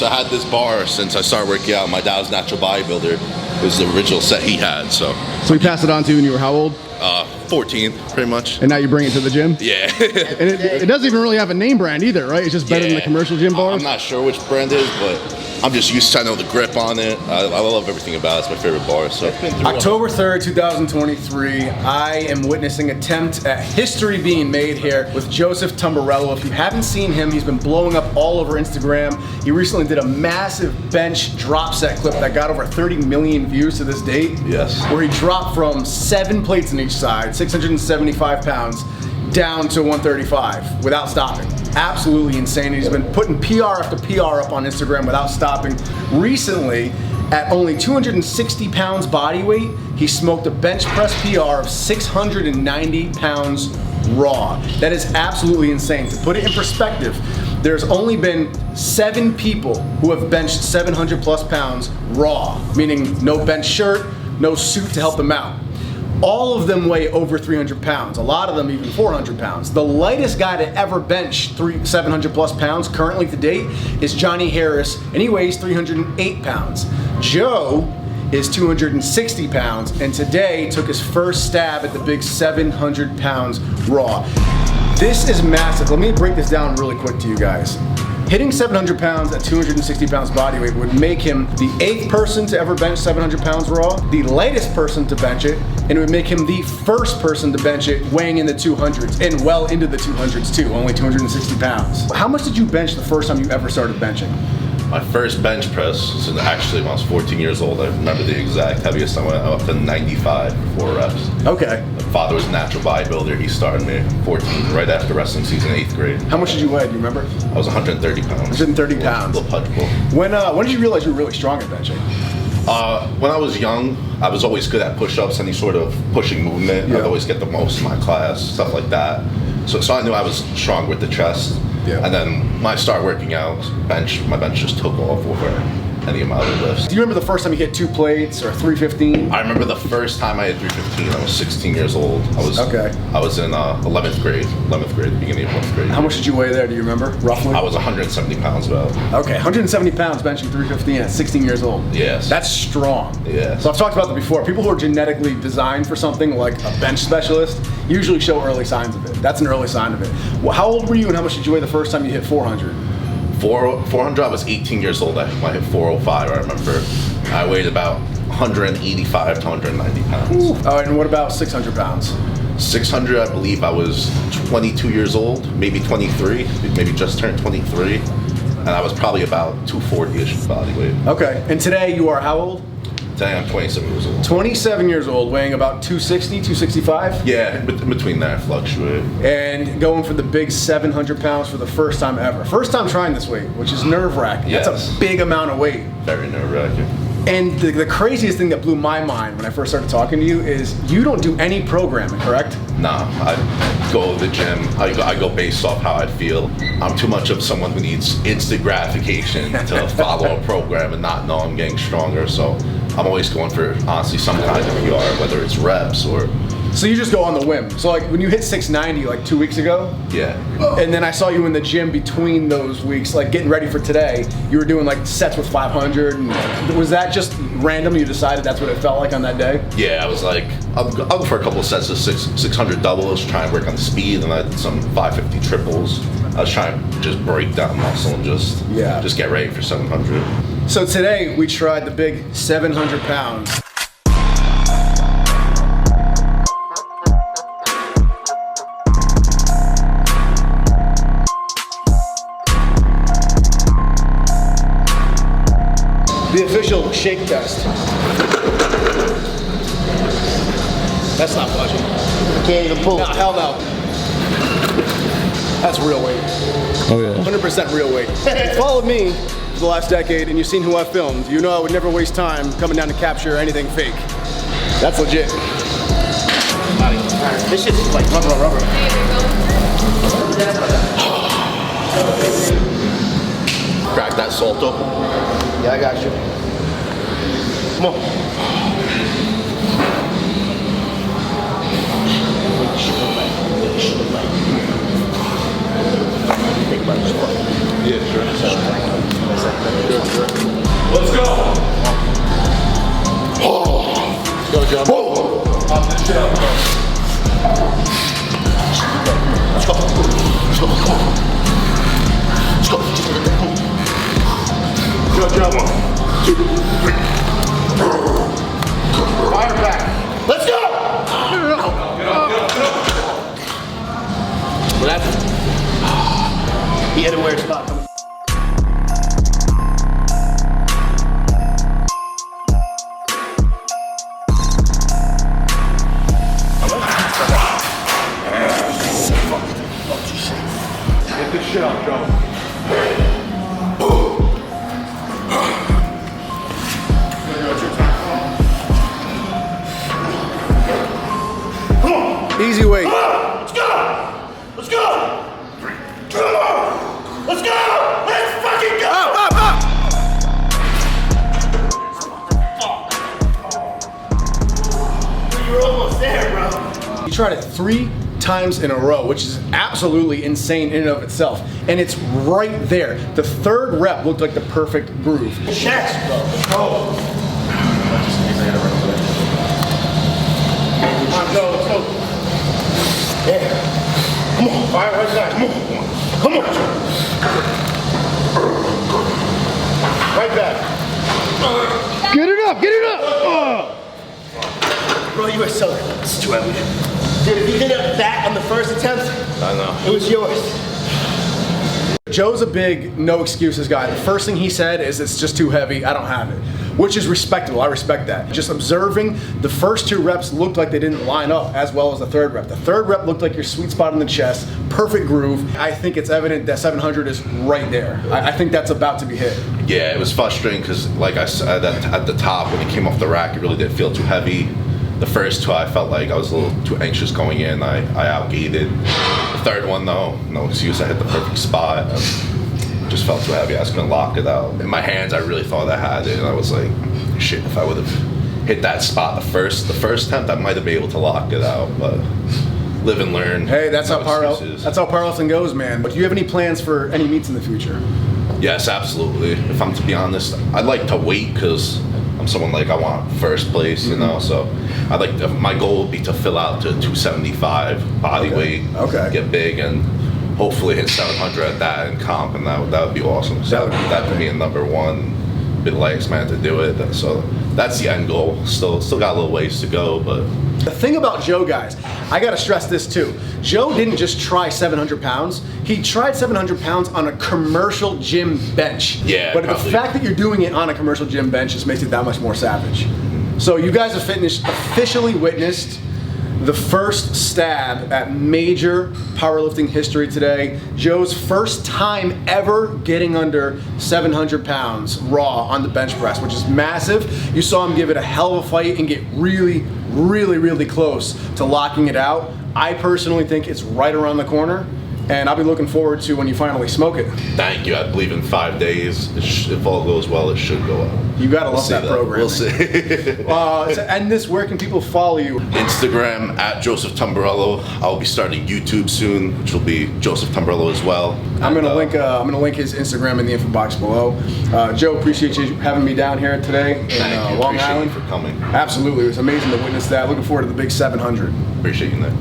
So I had this bar since I started working out. My dad was a natural bodybuilder. It was the original set he had. So he passed it on to you when you were how old? 14, pretty much. And now you bring it to the gym? Yeah. And it doesn't even really have a name brand either, right? It's just better than the commercial gym bars? I'm not sure which brand it is, but I'm just used to, I know the grip on it. I love everything about it. It's my favorite bar. So October 3rd, 2023, I am witnessing an attempt at history being made here with Joseph Tumbarello. If you haven't seen him, he's been blowing up all over Instagram. He recently did a massive bench drop set clip that got over 30 million views to this date. Yes. Where he dropped from 7 plates on each side, 675 pounds, down to 135 without stopping. Absolutely insane. He's been putting PR after PR up on Instagram without stopping. Recently, at only 260 pounds body weight, he smoked a bench press PR of 690 pounds raw. That is absolutely insane. To put it in perspective, there's only been 7 people who have benched 700 plus pounds raw, meaning no bench shirt, no suit to help them out. All of them weigh over 300 pounds, a lot of them even 400 pounds. The lightest guy to ever bench 700 plus pounds currently to date is Johnny Harris, and he weighs 308 pounds. Joe is 260 pounds, and today took his first stab at the big 700 pounds raw. This is massive. Let me break this down really quick to you guys. Hitting 700 pounds at 260 pounds body weight would make him the 8th person to ever bench 700 pounds raw, the lightest person to bench it, and it would make him the first person to bench it weighing in the 200s, and well into the 200s too, only 260 pounds. How much did you bench the first time you ever started benching? my first bench press, so actually when I was 14 years old, I remember the exact heaviest I went up to 95 for 4 reps. Okay. My father was a natural bodybuilder. He started me at 14, right after wrestling season, 8th grade. How much did you weigh? Do you remember? I was 130 pounds. 130 pounds. A little punchable. When did you realize you were really strong at benching? When I was young, I was always good at push-ups, any sort of pushing movement. Yeah. I'd always get the most in my class, stuff like that. So I knew I was strong with the chest. Yeah. And then when I started working out, my bench just took off over any amount of lifts. Do you remember the first time you hit 2 plates or 315? I remember the first time I hit 315. I was 16 years old. I was in 11th grade, beginning of 11th grade. How much did you weigh there? Do you remember roughly? I was 170 pounds about. Okay, 170 pounds benching 315 at 16 years old. Yes. That's strong. Yes. So I've talked about that before. People who are genetically designed for something like a bench specialist usually show early signs of it. That's an early sign of it. Well, how old were you and how much did you weigh the first time you hit 400? 400, I was 18 years old. I hit 405, I remember. I weighed about 185 to 190 pounds. Ooh. Oh, and what about 600 pounds? 600, I believe I was 22 years old, maybe 23, maybe just turned 23. And I was probably about 240-ish body weight. Okay, and today you are how old? Today I'm 27 years old. 27 years old, weighing about 260, 265? Yeah, in between that, I fluctuate. And going for the big 700 pounds for the first time ever. First time trying this weight, which is nerve-wracking. Yes. That's a big amount of weight. Very nerve-wracking. And the craziest thing that blew my mind when I first started talking to you is you don't do any programming, correct? Nah, I go to the gym. I go based off how I feel. I'm too much of someone who needs instant gratification to follow a program and not know I'm getting stronger. So I'm always going for, honestly, some kind of PR, whether it's reps or... So you just go on the whim. So like when you hit 690 like 2 weeks ago, Yeah. and then I saw you in the gym between those weeks, like getting ready for today, you were doing like sets with 500. And was that just random? You decided that's what it felt like on that day? Yeah, I was like, I'll go for a couple of sets of 600 doubles, try and work on the speed, and I did some 550 triples. I was trying to just break down muscle and just get ready for 700. So today we tried the big 700 pounds. The official shake test. That's not budging. Can't even pull No, it. hell no. That's real weight. Oh yeah. 100% real weight. If you followed me for the last decade and you've seen who I filmed, you know I would never waste time coming down to capture anything fake. That's legit. This shit's like rubber. Crack that salt open. Yeah, I got you. Come on. Yeah, sure. Let's go. Go, Joe. Pop this shit up, bro. Let's go. Let's go. Come on. Let's go. Go, Joe. 1, 2, 3. Fire back. Let's go. Get up. What happened? He had a weird spot. Get this shit up, Joe. Easy weight. Let's go! Let's go! Come on! Let's go! Let's fucking go! Up. You're almost there, bro. He tried it 3 times in a row, which is absolutely insane in and of itself. And it's right there. The 3rd rep looked like the perfect groove. Chest, bro. Let's go. Come on, go. Let's go. Yeah. Come on. Fire right side. Come on. Come on. Right back. Get it up. Bro, you were so good. It's too heavy. Dude, if you did that on the first attempt, I know. it was yours. Joe's a big no excuses guy. The first thing he said is it's just too heavy, I don't have it. Which is respectable, I respect that. Just observing, the first 2 reps looked like they didn't line up as well as the 3rd rep. The 3rd rep looked like your sweet spot in the chest, perfect groove. I think it's evident that 700 is right there. I think that's about to be hit. Yeah, it was frustrating because, like I said, at the top when it came off the rack, it really did feel too heavy. The first 2, I felt like I was a little too anxious going in. I outgated. The 3rd one, though, no excuse. I hit the perfect spot. Just felt too heavy. I just couldn't lock it out. In my hands, I really thought I had it, and I was like, shit, if I would have hit that spot the first attempt, I might have been able to lock it out, but live and learn. Hey, that's No how excuses. powerlifting goes, man. But do you have any plans for any meets in the future? Yes, absolutely. If I'm to be honest, I'd like to wait because I'm someone like I want first place, you know. So I'd like my goal would be to fill out to 275 body weight, get big, and hopefully hit 700 at that in comp, and that would be awesome. So that would be a number 1 big legs man to do it. So that's the end goal. Still got a little ways to go, but. The thing about Joe, guys, I gotta stress this too. Joe didn't just try 700 pounds. He tried 700 pounds on a commercial gym bench. Yeah, but probably. the fact that you're doing it on a commercial gym bench just makes it that much more savage. So you guys have officially witnessed the first stab at major powerlifting history today. Joe's first time ever getting under 700 pounds raw on the bench press, which is massive. You saw him give it a hell of a fight and get really, really, really close to locking it out. I personally think it's right around the corner, and I'll be looking forward to when you finally smoke it. Thank you. I believe in 5 days, if all goes well, it should go up. You gotta love that program. We'll see. To end this, where can people follow you? Instagram at Joseph Tumbarello. I'll be starting YouTube soon, which will be Joseph Tumbarello as well. I'm gonna link his Instagram in the info box below. Joe, appreciate you having me down here today in Thank you. Long Appreciate Island. you for coming. Absolutely, it was amazing to witness that. Looking forward to the big 700. Appreciate you, Nick.